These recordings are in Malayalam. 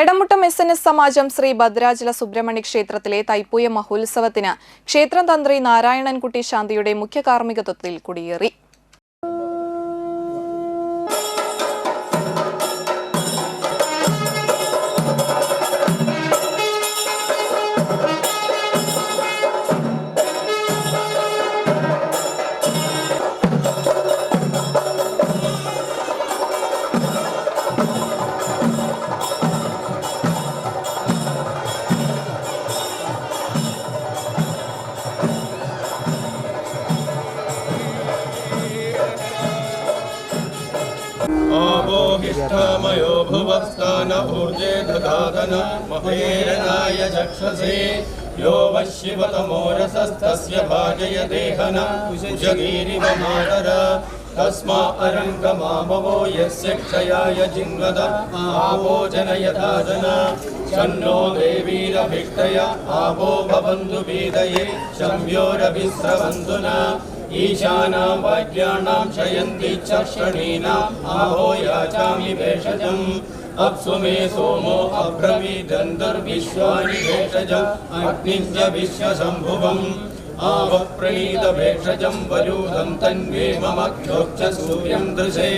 എടമുട്ടം SNS സമാജം ശ്രീ ഭദ്രാചല സുബ്രഹ്മണ്യ ക്ഷേത്രത്തിലെ തൈപ്പൂയ മഹോത്സവത്തിന് ക്ഷേത്രം തന്ത്രി നാരായണൻകുട്ടി ശാന്തിയുടെ മുഖ്യ കാർമ്മികത്വത്തിൽ കൊടിയേറി. आपोहिष्ठामयो भुवस्थान ऊर्जे ददातन महेरणाय चक्षसे यो वशिवतमोरसस्तस्य भाजय देहन कुशगीरिवमातर तस्मा अरङ्गमामवो यस्य क्षयाय जिन्वद आपो जनयथादन शन्नो देवीरभिष्टय आपो भवन्तु वीदये शम्योरभिस्रवन्तु न ईशानां वाक्यानां शयन्ति चर्षणीनाम् आहो याचामि भेषजम् अप्सु मे सोमो अब्रवीदन्तर्विश्वानि भेषजम् अग्निञ्च विश्वशम्भुवम् आवप्रणीत भेषजम् वरूदं तन्मे मम क्षोक्ष सूर्यं दृशे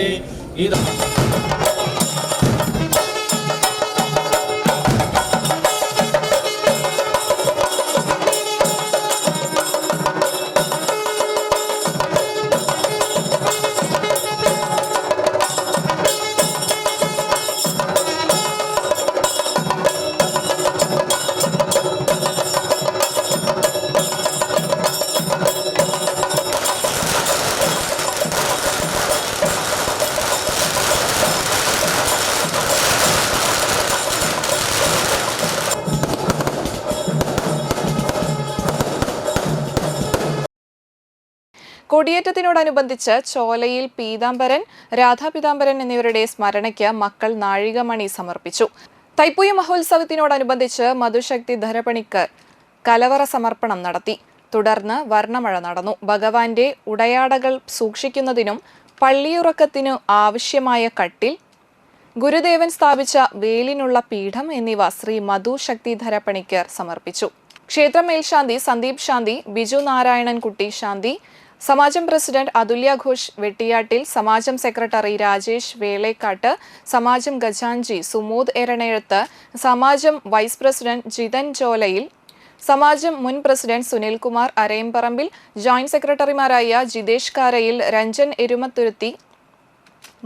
കൊടിയേറ്റത്തിനോടനുബന്ധിച്ച് ചോലയിൽ പീതാംബരൻ, രാധാപീതാംബരൻ എന്നിവരുടെ സ്മരണയ്ക്ക് മക്കൾ നാഴികമണി സമർപ്പിച്ചു. തൈപ്പൂയ മഹോത്സവത്തിനോടനുബന്ധിച്ച് മധുശക്തി ധരപണിക്കർ കലവറ സമർപ്പണം നടത്തി. തുടർന്ന് വർണ്ണമഴ നടന്നു. ഭഗവാന്റെ ഉടയാടകൾ സൂക്ഷിക്കുന്നതിനും പള്ളിയുറക്കത്തിനു ആവശ്യമായ കട്ടിൽ, ഗുരുദേവൻ സ്ഥാപിച്ച വേലിനുള്ള പീഠം എന്നിവ ശ്രീ മധുശക്തിധര പണിക്കർ സമർപ്പിച്ചു. ക്ഷേത്ര മേൽശാന്തി സന്ദീപ് ശാന്തി, ബിജു നാരായണൻകുട്ടി ശാന്തി, സമാജം പ്രസിഡന്റ് അതുല്യ ഘോഷ് വെട്ടിയാട്ടിൽ, സമാജം സെക്രട്ടറി രാജേഷ് വേളേക്കാട്ട്, സമാജം ഖജാൻജി സുമൂദ് എരണേഴത്ത്, സമാജം വൈസ് പ്രസിഡന്റ് ജിതൻ ചോലയിൽ, സമാജം മുൻ പ്രസിഡന്റ് സുനിൽകുമാർ അരയംപറമ്പിൽ, ജോയിന്റ് സെക്രട്ടറിമാരായ ജിതേഷ് കാരയിൽ, രഞ്ജൻ എരുമത്തുരുത്തി,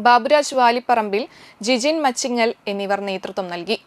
ബാബുരാജ് വാലിപ്പറമ്പിൽ, ജിജിൻ മച്ചിങ്ങൽ എന്നിവർ നേതൃത്വം നൽകി.